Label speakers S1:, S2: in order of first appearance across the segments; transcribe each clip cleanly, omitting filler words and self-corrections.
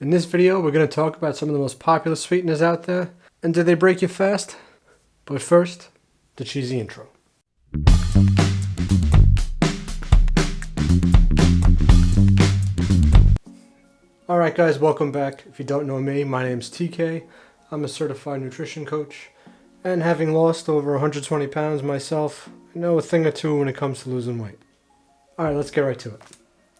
S1: In this video, we're going to talk about some of the most popular sweeteners out there, and do they break you fast? But first, the cheesy intro. Alright guys, welcome back. If you don't know me, my name's TK. I'm a certified nutrition coach, and having lost over 120 pounds myself, I know a thing or two when it comes to losing weight. Alright, let's get right to it.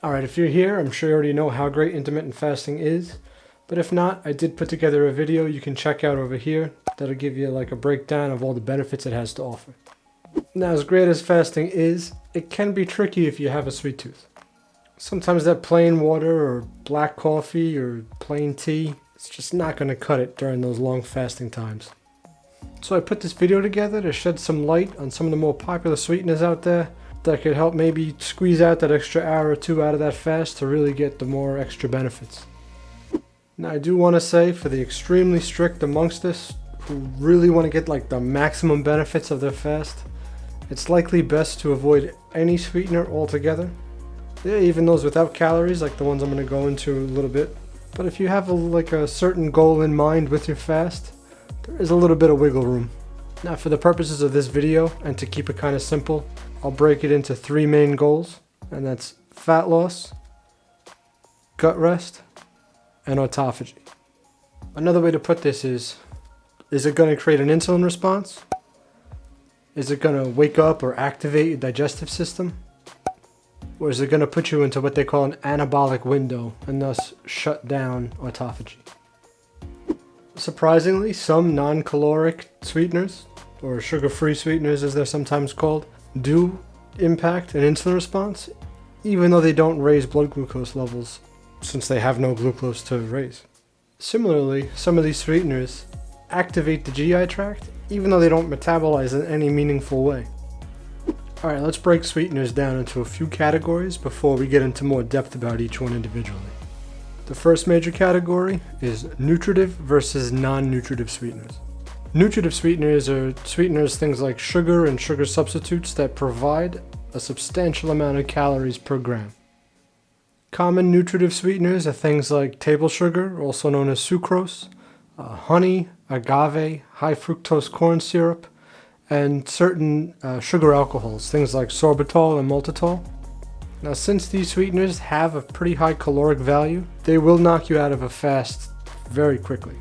S1: Alright, if you're here, I'm sure you already know how great intermittent fasting is, but if not, I did put together a video you can check out over here that'll give you like a breakdown of all the benefits it has to offer. Now, as great as fasting is, it can be tricky if you have a sweet tooth. Sometimes that plain water or black coffee or plain tea, it's just not going to cut it during those long fasting times. So I put this video together to shed some light on some of the more popular sweeteners out there that could help maybe squeeze out that extra hour or two out of that fast to really get the more extra benefits. Now, I do want to say, for the extremely strict amongst us who really want to get like the maximum benefits of their fast, it's likely best to avoid any sweetener altogether. Yeah, even those without calories, like the ones I'm going to go into a little bit. But if you have a certain goal in mind with your fast, there is a little bit of wiggle room. Now, for the purposes of this video, and to keep it kind of simple, I'll break it into three main goals, and that's fat loss, gut rest, and autophagy. Another way to put this is it going to create an insulin response? Is it going to wake up or activate your digestive system? Or is it going to put you into what they call an anabolic window and thus shut down autophagy? Surprisingly, some non-caloric sweeteners, or sugar-free sweeteners as they're sometimes called, do impact an insulin response, even though they don't raise blood glucose levels, since they have no glucose to raise. Similarly, some of these sweeteners activate the GI tract, even though they don't metabolize in any meaningful way. Alright, let's break sweeteners down into a few categories before we get into more depth about each one individually. The first major category is nutritive versus non-nutritive sweeteners. Nutritive sweeteners are sweeteners, things like sugar and sugar substitutes that provide a substantial amount of calories per gram. Common nutritive sweeteners are things like table sugar, also known as sucralose, honey, agave, high fructose corn syrup, and certain sugar alcohols, things like sorbitol and maltitol. Now, since these sweeteners have a pretty high caloric value, they will knock you out of a fast very quickly.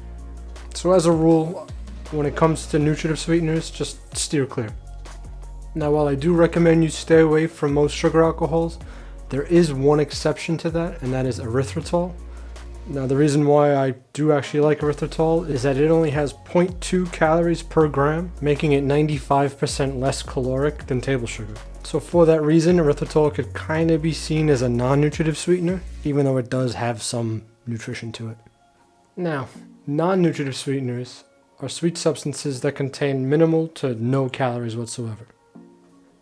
S1: So as a rule, when it comes to nutritive sweeteners, just steer clear. Now, while I do recommend you stay away from most sugar alcohols, there is one exception to that, and that is erythritol. Now, the reason why I do actually like erythritol is that it only has 0.2 calories per gram, making it 95% less caloric than table sugar. So for that reason, erythritol could kind of be seen as a non-nutritive sweetener, even though it does have some nutrition to it. Now, non-nutritive sweeteners are sweet substances that contain minimal to no calories whatsoever.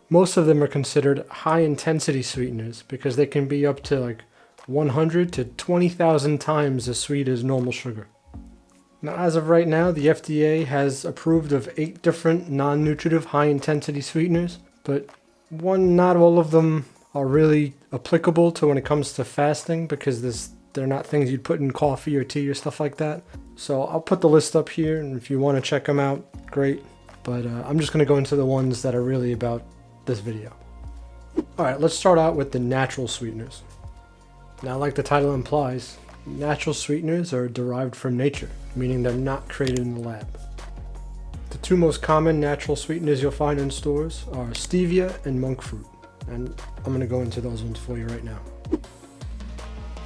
S1: Most of them are considered high-intensity sweeteners because they can be up to like 100 to 20,000 times as sweet as normal sugar. Now, as of right now, the FDA has approved of 8 different non-nutritive high-intensity sweeteners, but not all of them are really applicable to when it comes to fasting because they're not things you'd put in coffee or tea or stuff like that. So I'll put the list up here, and if you want to check them out, great. But I'm just going to go into the ones that are really about this video. Alright, let's start out with the natural sweeteners. Now, like the title implies, natural sweeteners are derived from nature, meaning they're not created in the lab. The two most common natural sweeteners you'll find in stores are stevia and monk fruit, and I'm going to go into those ones for you right now.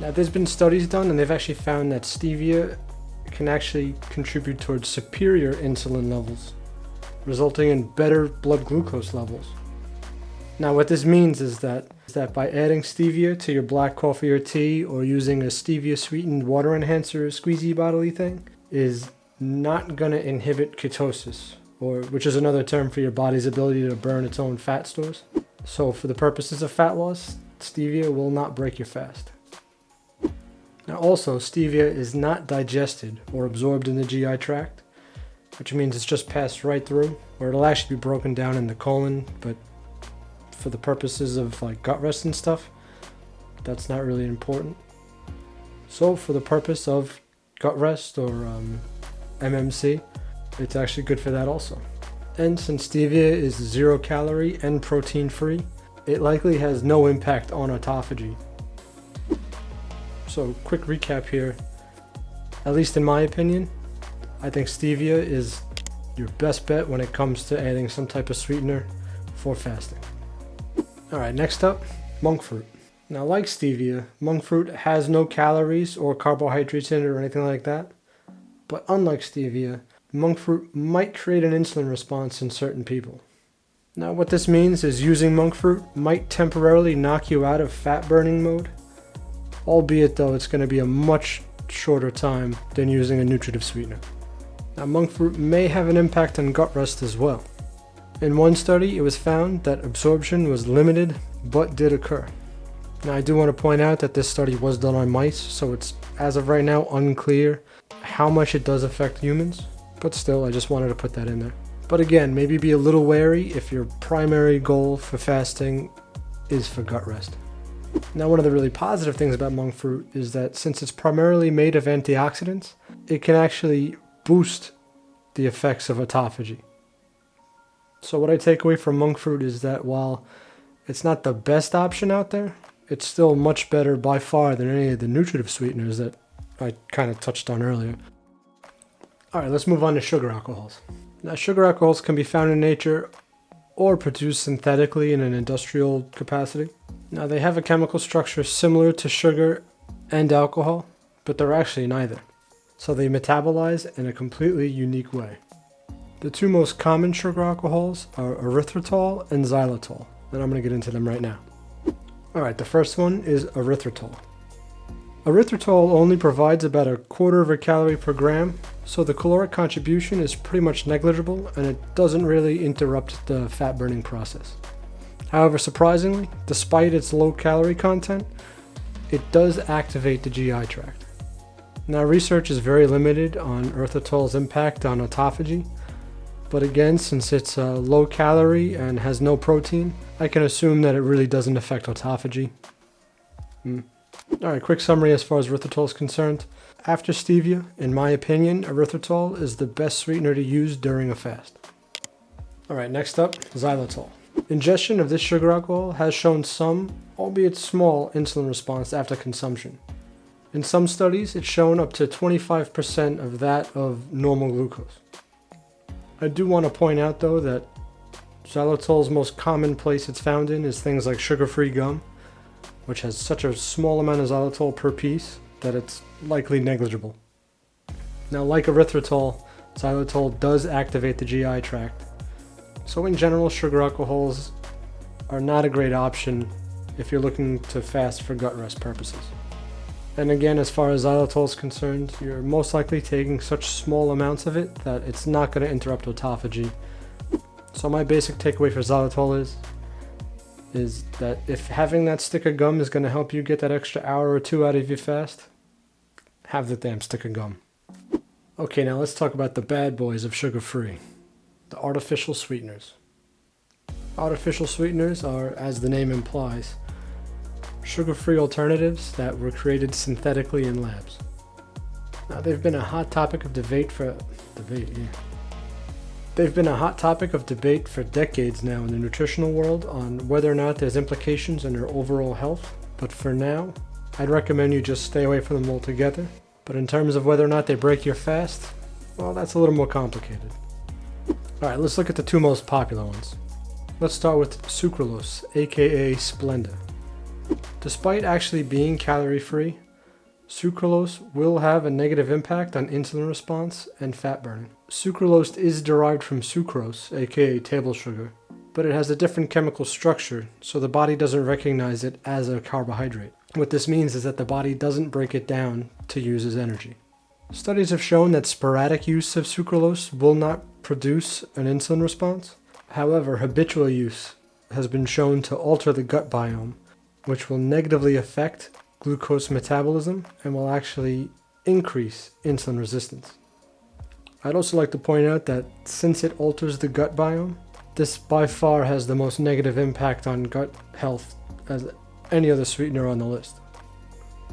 S1: Now, there's been studies done, and they've actually found that stevia can actually contribute towards superior insulin levels, resulting in better blood glucose levels. Now, what this means is that by adding stevia to your black coffee or tea, or using a stevia sweetened water enhancer squeezy bodily thing, is not going to inhibit ketosis, which is another term for your body's ability to burn its own fat stores. So for the purposes of fat loss, stevia will not break your fast. Now also, stevia is not digested or absorbed in the GI tract, which means it's just passed right through, or it'll actually be broken down in the colon, but for the purposes of like gut rest and stuff, that's not really important. So for the purpose of gut rest or MMC, it's actually good for that also. And since stevia is 0 calorie and protein free, it likely has no impact on autophagy. So quick recap here. At least in my opinion, I think stevia is your best bet when it comes to adding some type of sweetener for fasting. Alright, next up, monk fruit. Now like stevia, monk fruit has no calories or carbohydrates in it or anything like that. But unlike stevia, monk fruit might create an insulin response in certain people. Now what this means is using monk fruit might temporarily knock you out of fat burning mode, albeit though it's going to be a much shorter time than using a nutritive sweetener. Now monk fruit may have an impact on gut rest as well. In one study it was found that absorption was limited but did occur. Now I do want to point out that this study was done on mice, so it's as of right now unclear how much it does affect humans, but still I just wanted to put that in there. But again, maybe be a little wary if your primary goal for fasting is for gut rest. Now one of the really positive things about monk fruit is that since it's primarily made of antioxidants, it can actually boost the effects of autophagy. So what I take away from monk fruit is that while it's not the best option out there, it's still much better by far than any of the nutritive sweeteners that I kind of touched on earlier. Alright, let's move on to sugar alcohols. Now sugar alcohols can be found in nature or produced synthetically in an industrial capacity. Now they have a chemical structure similar to sugar and alcohol, but they're actually neither. So they metabolize in a completely unique way. The two most common sugar alcohols are erythritol and xylitol, and I'm going to get into them right now. Alright, the first one is erythritol. Erythritol only provides about 1/4 of a calorie per gram, so the caloric contribution is pretty much negligible and it doesn't really interrupt the fat burning process. However, surprisingly, despite its low calorie content, it does activate the GI tract. Now research is very limited on erythritol's impact on autophagy, but again, since it's low calorie and has no protein, I can assume that it really doesn't affect autophagy. Alright, quick summary as far as erythritol is concerned. After stevia, in my opinion, erythritol is the best sweetener to use during a fast. Alright, next up, xylitol. Ingestion of this sugar alcohol has shown some, albeit small, insulin response after consumption. In some studies, it's shown up to 25% of that of normal glucose. I do want to point out though that xylitol's most common place it's found in is things like sugar-free gum, which has such a small amount of xylitol per piece that it's likely negligible. Now like erythritol, xylitol does activate the GI tract, so in general sugar alcohols are not a great option if you're looking to fast for gut rest purposes. And again, as far as xylitol is concerned, you're most likely taking such small amounts of it that it's not going to interrupt autophagy. So my basic takeaway for xylitol is that if having that stick of gum is going to help you get that extra hour or two out of your fast, have the damn stick of gum. Okay, now let's talk about the bad boys of sugar-free, the artificial sweeteners. Artificial sweeteners are, as the name implies, sugar-free alternatives that were created synthetically in labs. Now they've been a hot topic of debate for decades now in the nutritional world on whether or not there's implications on your overall health, but for now, I'd recommend you just stay away from them altogether. But in terms of whether or not they break your fast, well, that's a little more complicated. Alright, let's look at the two most popular ones. Let's start with Sucralose, aka Splenda. Despite actually being calorie-free, sucralose will have a negative impact on insulin response and fat burning. Sucralose is derived from sucrose, aka table sugar, but it has a different chemical structure, so the body doesn't recognize it as a carbohydrate. What this means is that the body doesn't break it down to use as energy. Studies have shown that sporadic use of sucralose will not produce an insulin response. However, habitual use has been shown to alter the gut biome, which will negatively affect glucose metabolism and will actually increase insulin resistance. I'd also like to point out that since it alters the gut biome, this by far has the most negative impact on gut health as any other sweetener on the list.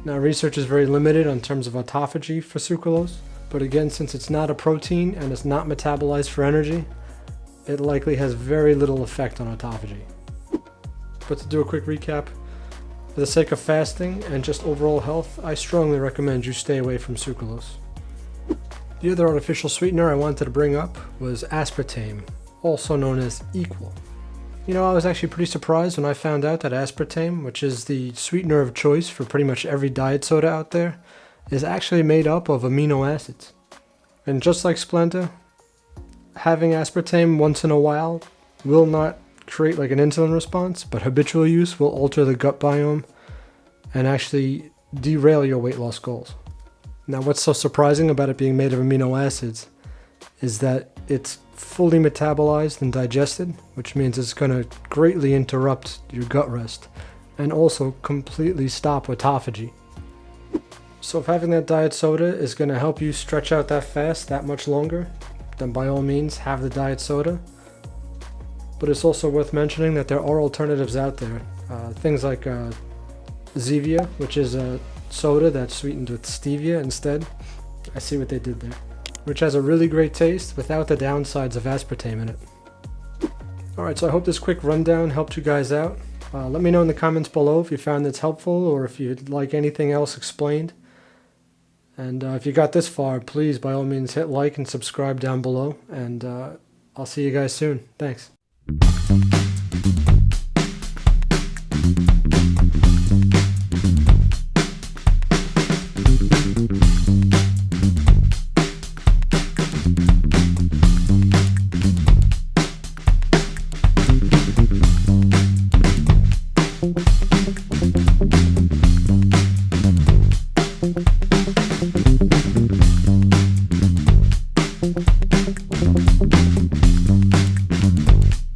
S1: Now, research is very limited in terms of autophagy for sucralose, but again, since it's not a protein and it's not metabolized for energy, it likely has very little effect on autophagy. But to do a quick recap, for the sake of fasting and just overall health, I strongly recommend you stay away from sucralose. The other artificial sweetener I wanted to bring up was aspartame, also known as equal. You know, I was actually pretty surprised when I found out that aspartame, which is the sweetener of choice for pretty much every diet soda out there, is actually made up of amino acids. And just like Splenda, having aspartame once in a while will not create like an insulin response, but habitual use will alter the gut biome and actually derail your weight loss goals. Now, what's so surprising about it being made of amino acids is that it's fully metabolized and digested, which means it's going to greatly interrupt your gut rest and also completely stop autophagy. So if having that diet soda is going to help you stretch out that fast that much longer, then by all means have the diet soda. But it's also worth mentioning that there are alternatives out there. Things like Zevia, which is a soda that's sweetened with stevia instead. I see what they did there. Which has a really great taste without the downsides of aspartame in it. Alright, so I hope this quick rundown helped you guys out. Let me know in the comments below if you found this helpful or if you'd like anything else explained. And if you got this far, please by all means hit like and subscribe down below. And I'll see you guys soon. Thanks.